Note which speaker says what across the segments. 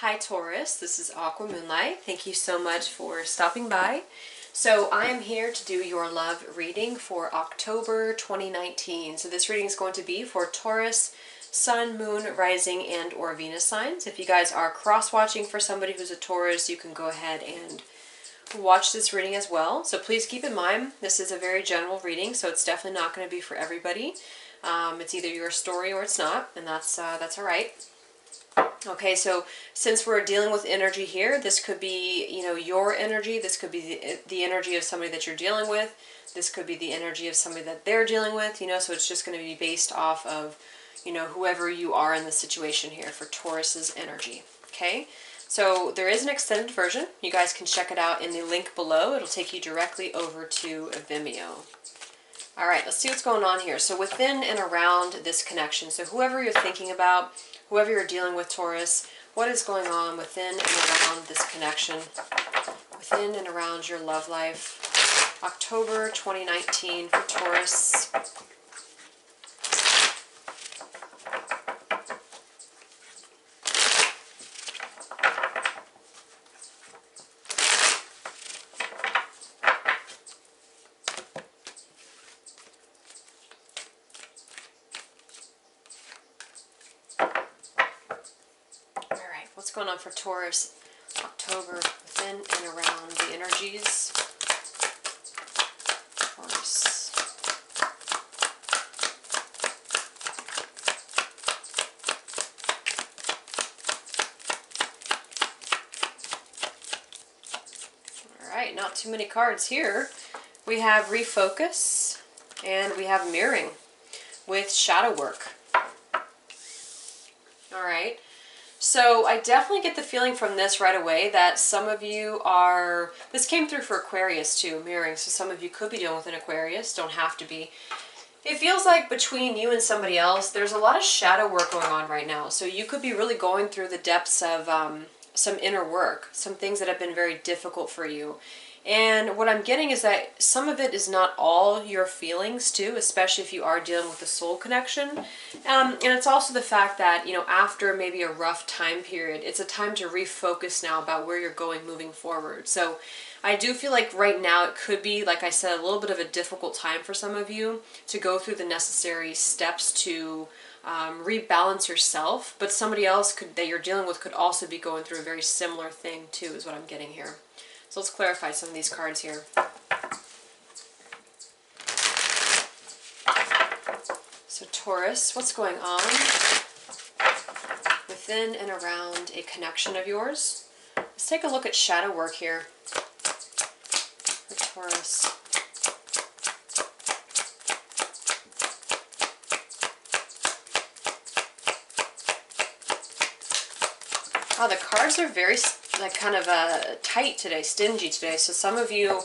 Speaker 1: Hi Taurus, this is Aqua Moonlight. Thank you so much for stopping by. So I am here to do your love reading for October 2019. So this reading is going to be for Taurus, Sun, Moon, Rising, and or Venus signs. If you guys are cross-watching for somebody who's a Taurus, you can go ahead and watch this reading as well. So please keep in mind, this is a very general reading, so it's definitely not going to be for everybody. It's either your story or it's not, and that's all right. Okay, so since we're dealing with energy here, this could be, your energy. This could be the energy of somebody that you're dealing with. This could be the energy of somebody that they're dealing with, so it's just going to be based off of, whoever you are in the situation here for Taurus's energy. Okay, so there is an extended version. You guys can check it out in the link below. It'll take you directly over to Vimeo. All right, let's see what's going on here. So within and around this connection, so whoever you're thinking about, whoever you're dealing with, Taurus, what is going on within and around this connection, within and around your love life, October 2019 for Taurus. What's going on for Taurus, October, within and around the energies? Taurus. Alright, not too many cards here. We have refocus and we have mirroring with shadow work. Alright. So I definitely get the feeling from this right away that some of you are, this came through for Aquarius too, mirroring, so some of you could be dealing with an Aquarius, don't have to be. It feels like between you and somebody else, there's a lot of shadow work going on right now. So you could be really going through the depths of some inner work, some things that have been very difficult for you. And what I'm getting is that some of it is not all your feelings too, especially if you are dealing with the soul connection. And it's also the fact that, after maybe a rough time period, it's a time to refocus now about where you're going moving forward. So I do feel like right now it could be, like I said, a little bit of a difficult time for some of you to go through the necessary steps to rebalance yourself. But somebody else that you're dealing with could also be going through a very similar thing too, is what I'm getting here. So let's clarify some of these cards here. So Taurus, what's going on within and around a connection of yours? Let's take a look at shadow work here for Taurus. Oh, the cards are very kind of tight today, stingy today. So some of you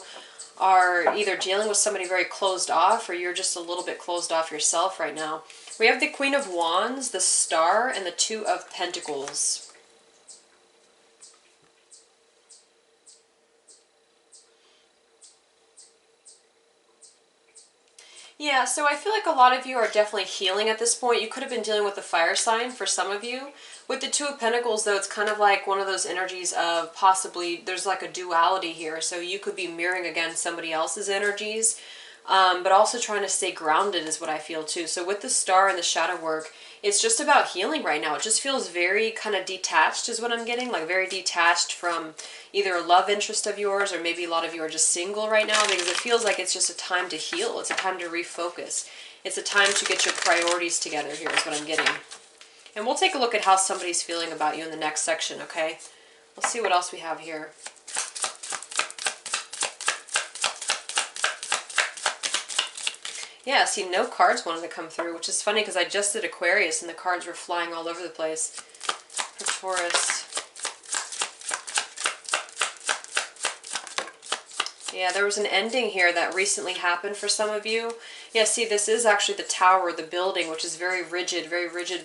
Speaker 1: are either dealing with somebody very closed off, or you're just a little bit closed off yourself right now. We have the Queen of Wands, the Star, and the Two of Pentacles. Yeah, so I feel like a lot of you are definitely healing at this point. You could have been dealing with the fire sign for some of you. With the Two of Pentacles, though, it's kind of like one of those energies of possibly there's like a duality here. So you could be mirroring against somebody else's energies, but also trying to stay grounded is what I feel too. So with the Star and the shadow work, it's just about healing right now. It just feels very kind of detached is what I'm getting, like very detached from either a love interest of yours, or maybe a lot of you are just single right now, because it feels like it's just a time to heal. It's a time to refocus. It's a time to get your priorities together here is what I'm getting. And we'll take a look at how somebody's feeling about you in the next section, okay? We'll see what else we have here. Yeah, see, no cards wanted to come through, which is funny because I just did Aquarius and the cards were flying all over the place for Taurus. Yeah, there was an ending here that recently happened for some of you. Yeah, see, this is actually the tower, the building, which is very rigid,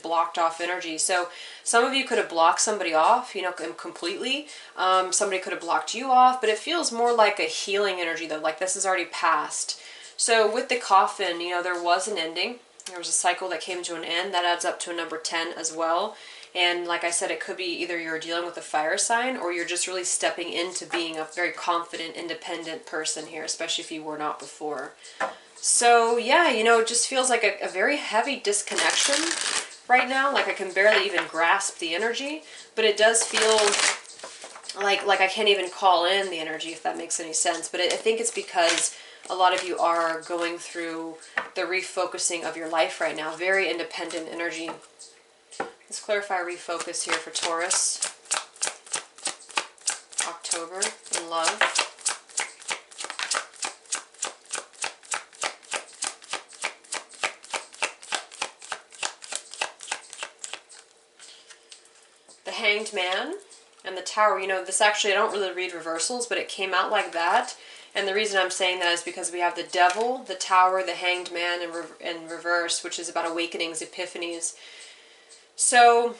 Speaker 1: blocked off energy. So some of you could have blocked somebody off, completely. Somebody could have blocked you off, but it feels more like a healing energy, though, like this is already past. So with the coffin, there was an ending. There was a cycle that came to an end. That adds up to a number 10 as well. And like I said, it could be either you're dealing with a fire sign or you're just really stepping into being a very confident, independent person here, especially if you were not before. So yeah, you know, it just feels like a very heavy disconnection right now. Like I can barely even grasp the energy, but it does feel like I can't even call in the energy, if that makes any sense. But I think it's because a lot of you are going through the refocusing of your life right now. Very independent energy. Let's clarify refocus here for Taurus. October in love. The Hanged Man and the Tower. You know, this actually, I don't really read reversals, but it came out like that. And the reason I'm saying that is because we have the Devil, the Tower, the Hanged Man in reverse, which is about awakenings, epiphanies. So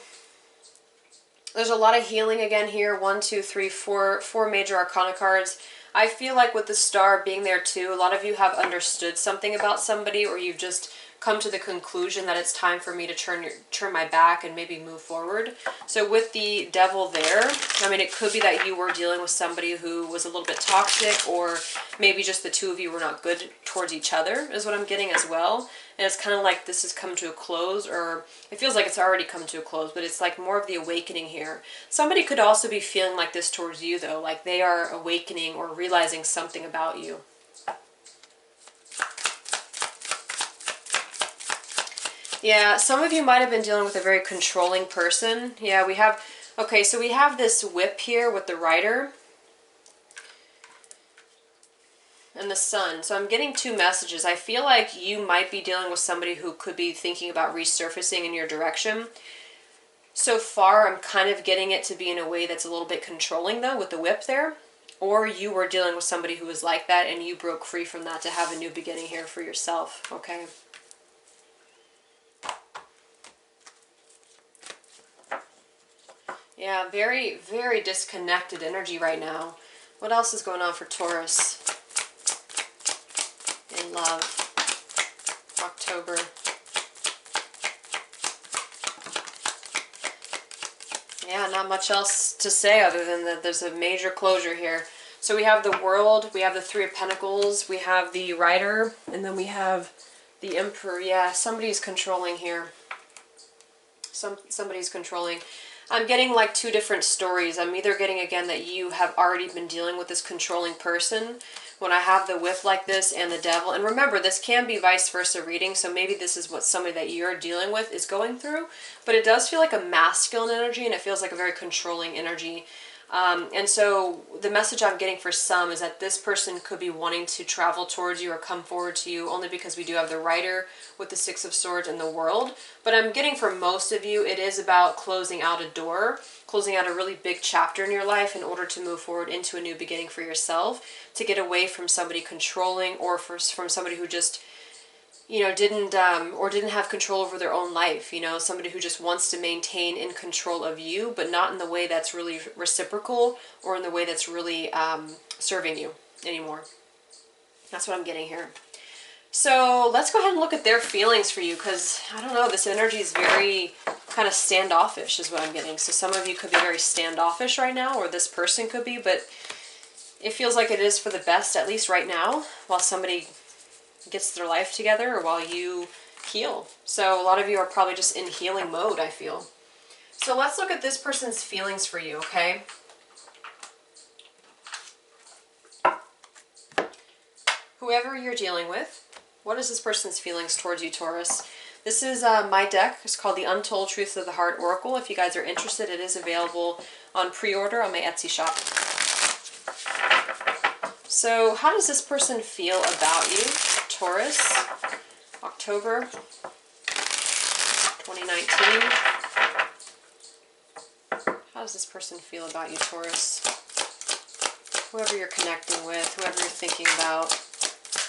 Speaker 1: there's a lot of healing again here. 1, 2, 3, 4 major arcana cards. I feel like with the Star being there too, a lot of you have understood something about somebody, or you've just come to the conclusion that it's time for me to turn my back and maybe move forward. So with the Devil there, I mean, it could be that you were dealing with somebody who was a little bit toxic, or maybe just the two of you were not good towards each other, is what I'm getting as well. And it's kind of like this has come to a close, or it feels like it's already come to a close, but it's like more of the awakening here. Somebody could also be feeling like this towards you though, like they are awakening or realizing something about you. Yeah, some of you might have been dealing with a very controlling person. Yeah, we have, okay, so we have this whip here with the Rider and the Sun. So I'm getting two messages. I feel like you might be dealing with somebody who could be thinking about resurfacing in your direction. So far, I'm kind of getting it to be in a way that's a little bit controlling though, with the whip there. Or you were dealing with somebody who was like that and you broke free from that to have a new beginning here for yourself, okay? Yeah, very, very disconnected energy right now. What else is going on for Taurus in love? October. Yeah, not much else to say other than that there's a major closure here. So we have the World, we have the Three of Pentacles, we have the Rider, and then we have the Emperor. Yeah, somebody's controlling here. Somebody's controlling. I'm getting like two different stories. I'm either getting again that you have already been dealing with this controlling person when I have the whip like this and the Devil. And remember, this can be vice versa reading, so maybe this is what somebody that you're dealing with is going through. But it does feel like a masculine energy, and it feels like a very controlling energy. And so the message I'm getting for some is that this person could be wanting to travel towards you or come forward to you, only because we do have the Rider with the Six of Swords and the World. But I'm getting for most of you, it is about closing out a door, closing out a really big chapter in your life in order to move forward into a new beginning for yourself, to get away from somebody controlling, or from somebody who just, you know, didn't have control over their own life. You know, somebody who just wants to maintain in control of you, but not in the way that's really reciprocal or in the way that's really serving you anymore. That's what I'm getting here. So let's go ahead and look at their feelings for you, because I don't know, this energy is very kind of standoffish is what I'm getting. So some of you could be very standoffish right now, or this person could be, but it feels like it is for the best, at least right now, while somebody gets their life together or while you heal. So a lot of you are probably just in healing mode, I feel. So let's look at this person's feelings for you, okay? Whoever you're dealing with, what is this person's feelings towards you, Taurus? This is my deck. It's called the Untold Truths of the Heart Oracle. If you guys are interested, it is available on pre-order on my Etsy shop. So how does this person feel about you, Taurus? October 2019. How does this person feel about you, Taurus? Whoever you're connecting with, whoever you're thinking about,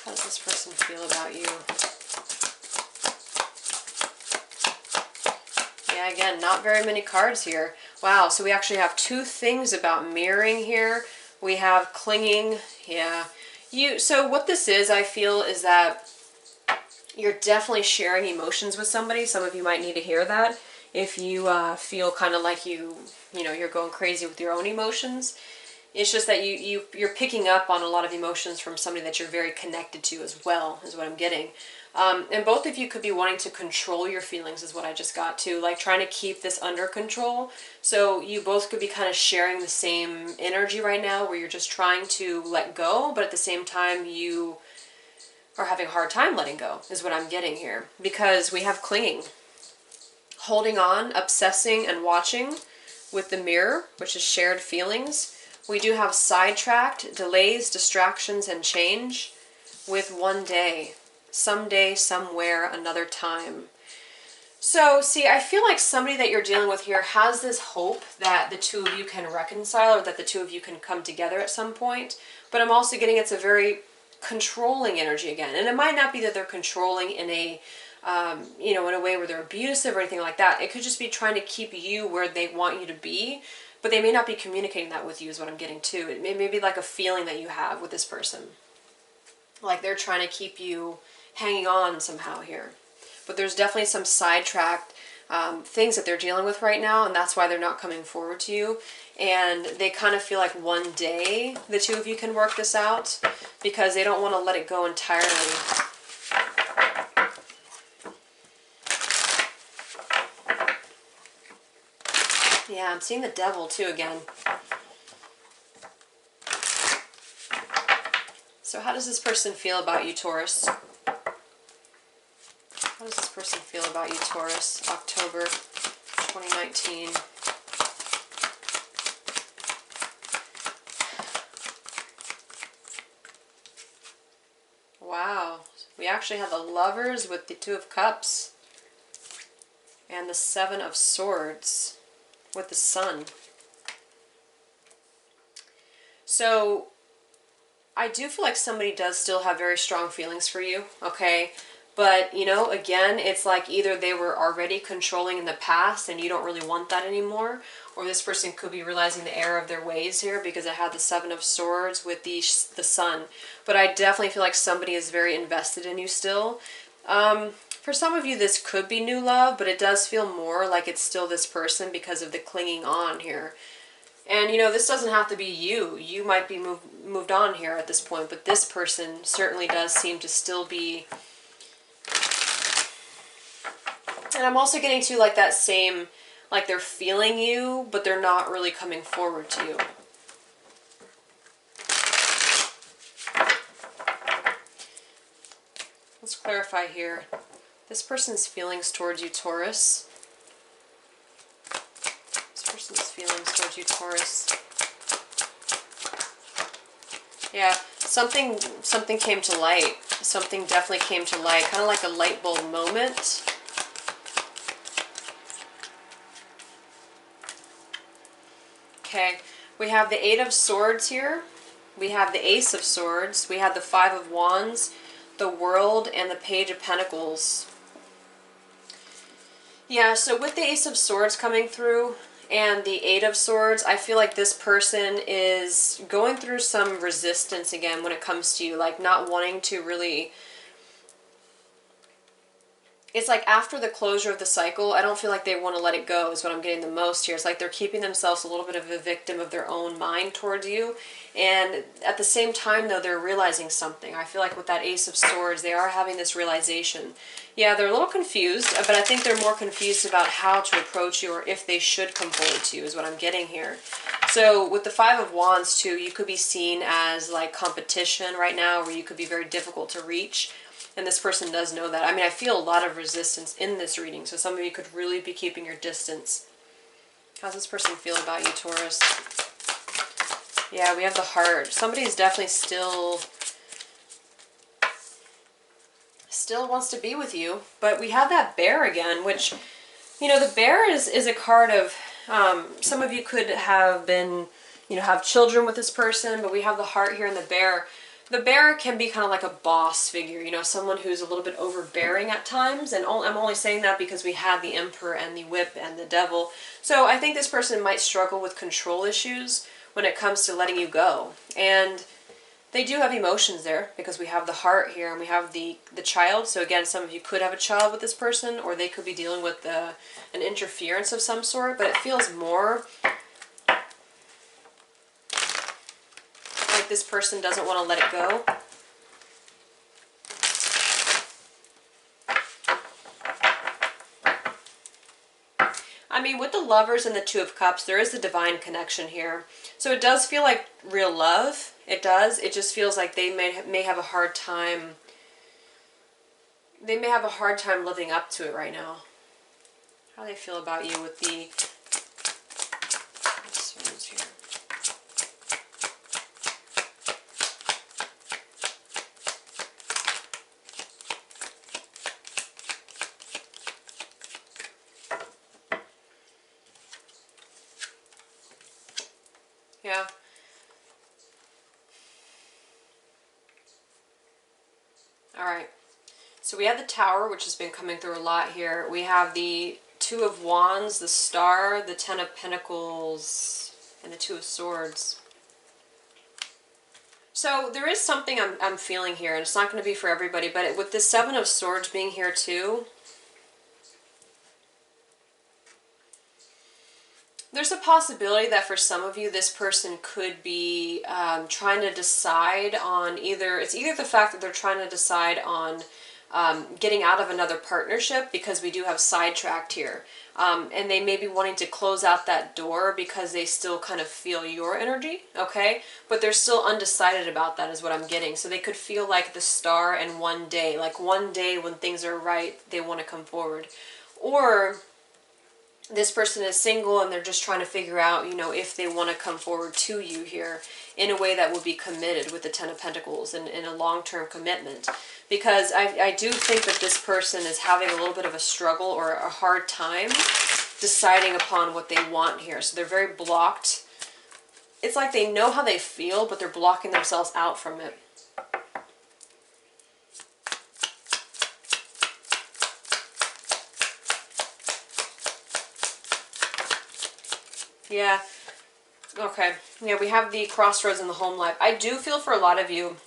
Speaker 1: how does this person feel about you? Yeah, again, not very many cards here. Wow, so we actually have two things about mirroring here. We have clinging, yeah. So what this is, I feel, is that you're definitely sharing emotions with somebody. Some of you might need to hear that. if you feel kind of like you're going crazy with your own emotions. It's just that you're picking up on a lot of emotions from somebody that you're very connected to as well, is what I'm getting. And both of you could be wanting to control your feelings, is what I just got to, like trying to keep this under control. So you both could be kind of sharing the same energy right now, where you're just trying to let go, but at the same time you are having a hard time letting go, is what I'm getting here. Because we have clinging, holding on, obsessing, and watching with the mirror, which is shared feelings. We do have sidetracked, delays, distractions, and change with one day. Someday, somewhere, another time. So, see, I feel like somebody that you're dealing with here has this hope that the two of you can reconcile, or that the two of you can come together at some point. But I'm also getting it's a very controlling energy again. And it might not be that they're controlling in a, in a way where they're abusive or anything like that. It could just be trying to keep you where they want you to be. But they may not be communicating that with you, is what I'm getting too. It may be like a feeling that you have with this person. Like they're trying to keep you hanging on somehow here. But there's definitely some sidetracked things that they're dealing with right now, and that's why they're not coming forward to you. And they kind of feel like one day the two of you can work this out, because they don't want to let it go entirely. Yeah, I'm seeing the devil too again. So how does this person feel about you, Taurus? How does this person feel about you, Taurus? October 2019. Wow. We actually have the Lovers with the Two of Cups. And the Seven of Swords with the Sun. So I do feel like somebody does still have very strong feelings for you, okay? But, again, it's like either they were already controlling in the past and you don't really want that anymore, or this person could be realizing the error of their ways here, because it had the Seven of Swords with the Sun. But I definitely feel like somebody is very invested in you still. For some of you, this could be new love, but it does feel more like it's still this person because of the clinging on here. And, this doesn't have to be you. You might be moved on here at this point, but this person certainly does seem to still be. And I'm also getting to like that same, like they're feeling you, but they're not really coming forward to you. Let's clarify here. This person's feelings towards you, Taurus. This person's feelings towards you, Taurus. Yeah, something came to light. Something definitely came to light. Kind of like a light bulb moment. Okay, we have the Eight of Swords here. We have the Ace of Swords. We have the Five of Wands, the World, and the Page of Pentacles. Yeah, so with the Ace of Swords coming through and the Eight of Swords, I feel like this person is going through some resistance again when it comes to you, like not wanting to really. It's like after the closure of the cycle, I don't feel like they want to let it go, is what I'm getting the most here. It's like they're keeping themselves a little bit of a victim of their own mind towards you. And at the same time, though, they're realizing something. I feel like with that Ace of Swords, they are having this realization. Yeah, they're a little confused, but I think they're more confused about how to approach you, or if they should come forward to you, is what I'm getting here. So with the Five of Wands, too, you could be seen as like competition right now, where you could be very difficult to reach. And this person does know that. I mean, I feel a lot of resistance in this reading, so some of you could really be keeping your distance. How's this person feel about you, Taurus? Yeah, we have the Heart. Somebody is definitely still wants to be with you. But we have that Bear again, which, the Bear is a card of, some of you could have been, have children with this person, but we have the Heart here and the Bear. The Bear can be kind of like a boss figure, someone who's a little bit overbearing at times. And I'm only saying that because we have the Emperor and the Whip and the Devil. So I think this person might struggle with control issues when it comes to letting you go. And They do have emotions there because we have the heart here and we have the child. So again, some of you could have a child with this person, or they could be dealing with an interference of some sort, but it feels more like this person doesn't want to let it go. I mean, with the Lovers and the Two of Cups, there is a divine connection here. So it does feel like real love. It does. It just feels like they may have a hard time. They may have a hard time living up to it right now. How do they feel about you with the Swords here? Yeah. All right. So we have the Tower, which has been coming through a lot here. We have the Two of Wands, the Star, the Ten of Pentacles, and the Two of Swords. So there is something I'm feeling here, and it's not going to be for everybody, but with the Seven of Swords being here too, there's a possibility that for some of you, this person could be trying to decide on it's either the fact that they're trying to decide on getting out of another partnership, because we do have sidetracked here. And they may be wanting to close out that door because they still kind of feel your energy, okay? But they're still undecided about that is what I'm getting. So they could feel like the Star and one day, like one day when things are right, they want to come forward. Or this person is single and they're just trying to figure out, you know, if they want to come forward to you here in a way that will be committed with the Ten of Pentacles and in a long-term commitment. Because I do think that this person is having a little bit of a struggle or a hard time deciding upon what they want here. So they're very blocked. It's like they know how they feel, but they're blocking themselves out from it. Yeah. Okay. Yeah, we have the Crossroads in the home life. I do feel for a lot of you,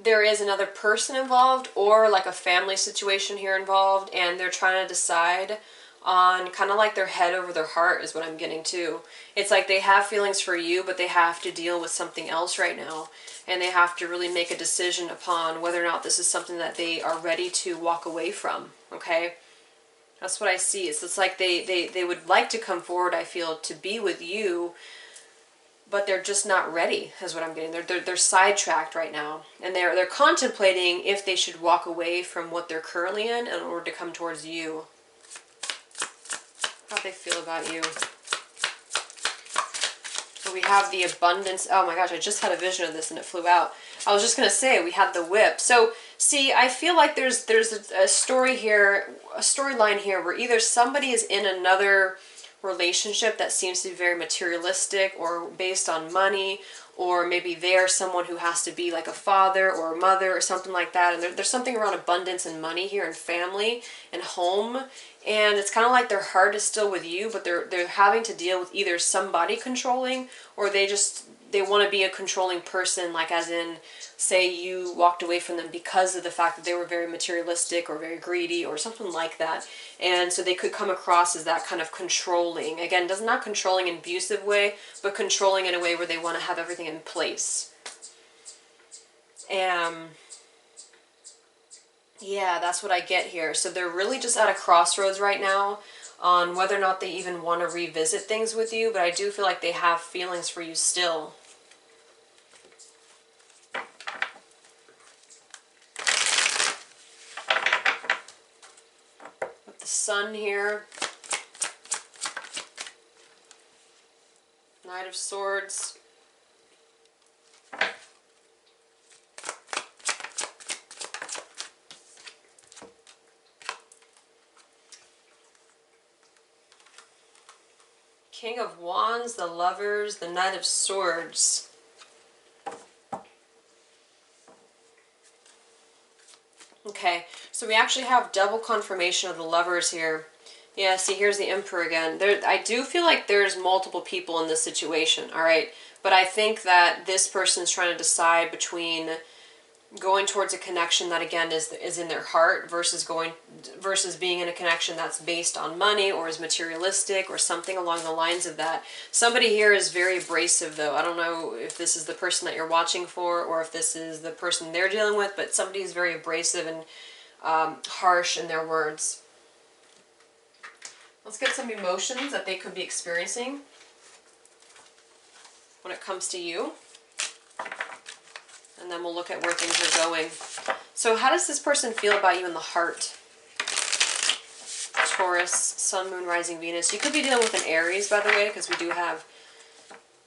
Speaker 1: there is another person involved or like a family situation here involved, and they're trying to decide on kind of like their head over their heart is what I'm getting to. It's like they have feelings for you, but they have to deal with something else right now. And they have to really make a decision upon whether or not this is something that they are ready to walk away from, okay? That's what I see. It's like they would like to come forward, I feel, to be with you, but they're just not ready, is what I'm getting. They're sidetracked right now. And they're contemplating if they should walk away from what they're currently in order to come towards you. How do they feel about you? So we have the Abundance. Oh my gosh, I just had a vision of this and it flew out. I was just going to say, we had the Whip. So, see, I feel like there's a story here, a storyline here where either somebody is in another relationship that seems to be very materialistic or based on money, or maybe they're someone who has to be like a father or a mother or something like that. And there's something around abundance and money here and family and home. And it's kind of like their heart is still with you, but they're having to deal with either somebody controlling, or they want to be a controlling person, like as in, say you walked away from them because of the fact that they were very materialistic or very greedy or something like that. And so they could come across as that kind of controlling. Again, not controlling in an abusive way, but controlling in a way where they want to have everything in place. And yeah, that's what I get here. So they're really just at a crossroads right now on whether or not they even want to revisit things with you, but I do feel like they have feelings for you still. With the Sun here. Knight of Swords. King of Wands, the Lovers, the Knight of Swords. Okay, so we actually have double confirmation of the Lovers here. Yeah, see, here's the Emperor again. I do feel like there's multiple people in this situation, all right? But I think that this person's trying to decide between going towards a connection that again is in their heart versus being in a connection that's based on money or is materialistic or something along the lines of that. Somebody here is very abrasive though. I don't know if this is the person that you're watching for or if this is the person they're dealing with, but somebody is very abrasive and harsh in their words. Let's get some emotions that they could be experiencing when it comes to you. And then we'll look at where things are going. So how does this person feel about you in the heart? Taurus, Sun, Moon, Rising, Venus. You could be dealing with an Aries, by the way, because we do have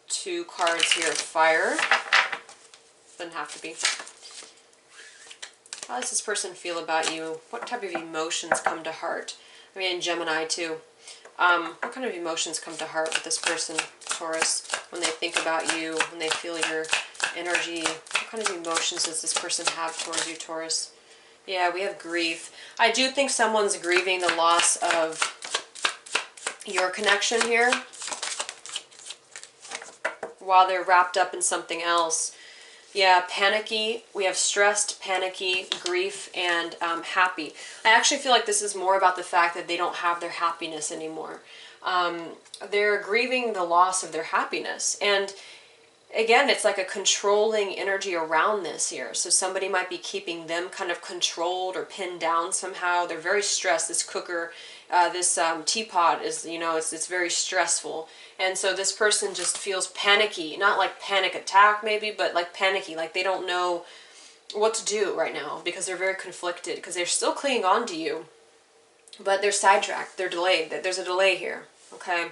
Speaker 1: 2 cards here of fire. Doesn't have to be. How does this person feel about you? What type of emotions come to heart? I mean, Gemini too. What kind of emotions come to heart with this person, Taurus, when they think about you, when they feel your energy? What kind of emotions does this person have towards you, Taurus? Yeah, we have grief. I do think someone's grieving the loss of your connection here while they're wrapped up in something else. Yeah, panicky. We have stressed, panicky, grief, and happy. I actually feel like this is more about the fact that they don't have their happiness anymore. They're grieving the loss of their happiness. And again, it's like a controlling energy around this here. So somebody might be keeping them kind of controlled or pinned down somehow. They're very stressed. This cooker, this teapot is, you know, it's very stressful. And so this person just feels panicky, not like panic attack maybe, but like panicky, like they don't know what to do right now because they're very conflicted, because they're still clinging on to you, but they're sidetracked, they're delayed. There's a delay here, okay?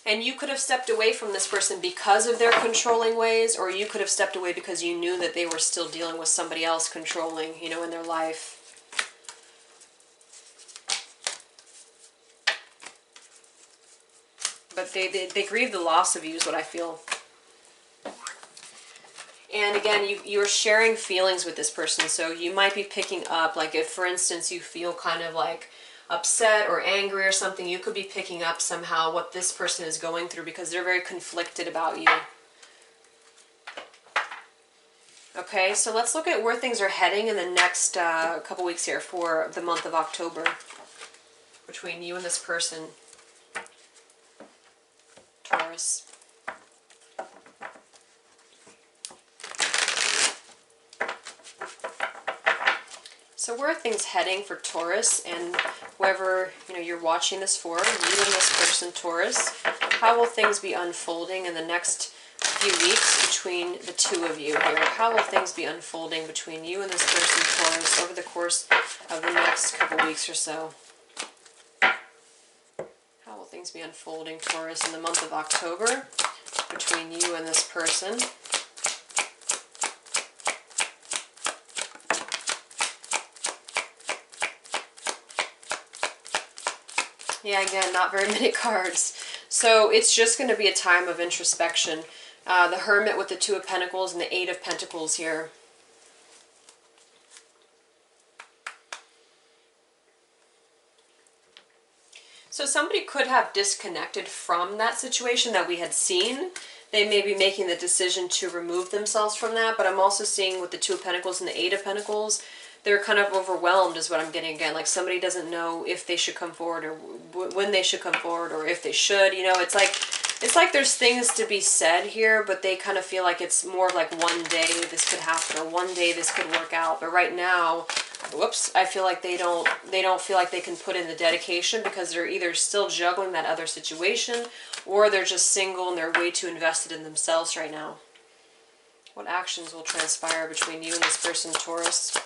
Speaker 1: And you could have stepped away from this person because of their controlling ways, or you could have stepped away because you knew that they were still dealing with somebody else controlling, you know, in their life. But they grieve the loss of you is what I feel. And again, you're sharing feelings with this person. So you might be picking up, like if, for instance, you feel kind of like upset or angry or something, you could be picking up somehow what this person is going through because they're very conflicted about you. Okay, so let's look at where things are heading in the next couple weeks here for the month of October between you and this person, Taurus. So where are things heading for Taurus and whoever, you know, you're watching this for, you and this person, Taurus? How will things be unfolding in the next few weeks between the two of you here? How will things be unfolding between you and this person, Taurus, over the course of the next couple weeks or so? How will things be unfolding, Taurus, in the month of October between you and this person? Yeah, again, not very many cards. So it's just going to be a time of introspection. The Hermit with the Two of Pentacles and the Eight of Pentacles here. So somebody could have disconnected from that situation that we had seen. They may be making the decision to remove themselves from that, but I'm also seeing with the Two of Pentacles and the Eight of Pentacles, they're kind of overwhelmed is what I'm getting again. Like somebody doesn't know if they should come forward or when they should come forward or if they should. You know, it's like there's things to be said here, but they kind of feel like it's more like one day this could happen or one day this could work out. But right now, whoops, I feel like they don't feel like they can put in the dedication because they're either still juggling that other situation or they're just single and they're way too invested in themselves right now. What actions will transpire between you and this person, Taurus?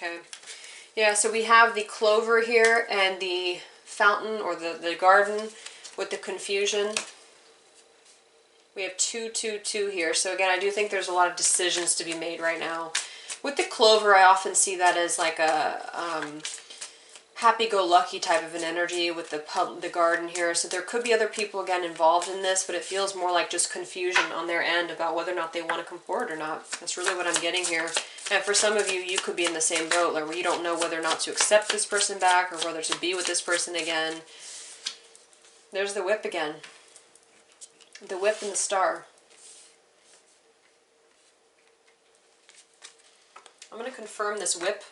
Speaker 1: Okay. Yeah, so we have the clover here and the fountain or the garden with the confusion. We have 2, 2, 2 here. So again, I do think there's a lot of decisions to be made right now. With the clover, I often see that as like a happy-go-lucky type of an energy with the garden here. So there could be other people, again, involved in this, but it feels more like just confusion on their end about whether or not they want to come forward or not. That's really what I'm getting here. And for some of you, you could be in the same boat, like where you don't know whether or not to accept this person back or whether to be with this person again. There's the whip again. The whip and the star. I'm going to confirm this whip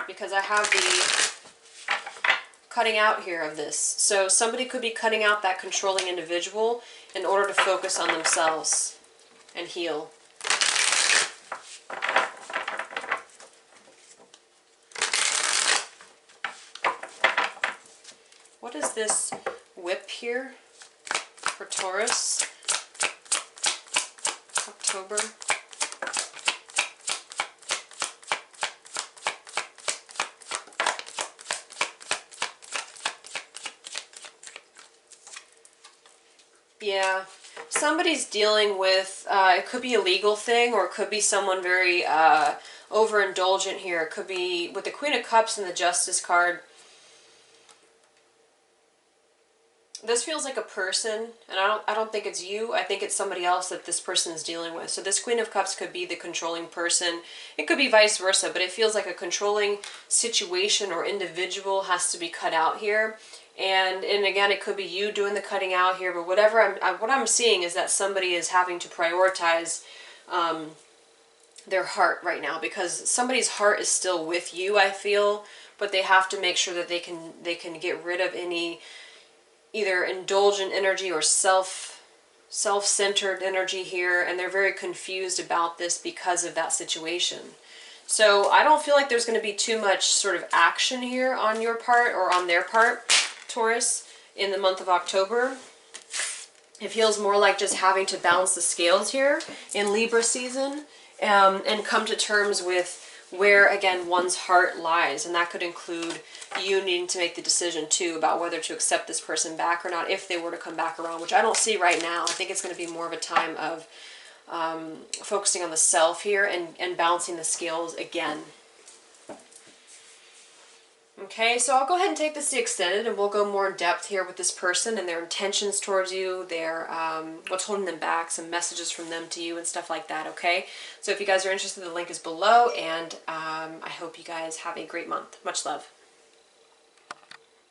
Speaker 1: because I have the cutting out here of this. So somebody could be cutting out that controlling individual in order to focus on themselves and heal. What is this whip here for Taurus? October. Yeah, somebody's dealing with, it could be a legal thing, or it could be someone very overindulgent here. It could be with the Queen of Cups and the Justice card. This feels like a person, and I don't think it's you. I think it's somebody else that this person is dealing with. So this Queen of Cups could be the controlling person. It could be vice versa, but it feels like a controlling situation or individual has to be cut out here. And again, it could be you doing the cutting out here, but whatever what I'm seeing is that somebody is having to prioritize their heart right now, because somebody's heart is still with you, I feel, but they have to make sure that they can get rid of any either indulgent energy or self-centered energy here, and they're very confused about this because of that situation. So I don't feel like there's going to be too much sort of action here on your part or on their part, Taurus, in the month of October. It feels more like just having to balance the scales here in Libra season, and come to terms with where, again, one's heart lies. And that could include you needing to make the decision, too, about whether to accept this person back or not if they were to come back around, which I don't see right now. I think it's going to be more of a time of focusing on the self here and balancing the scales again. Okay, so I'll go ahead and take this to extended, and we'll go more in depth here with this person and their intentions towards you, their what's holding them back, some messages from them to you and stuff like that, okay? So if you guys are interested, the link is below, and I hope you guys have a great month. Much love.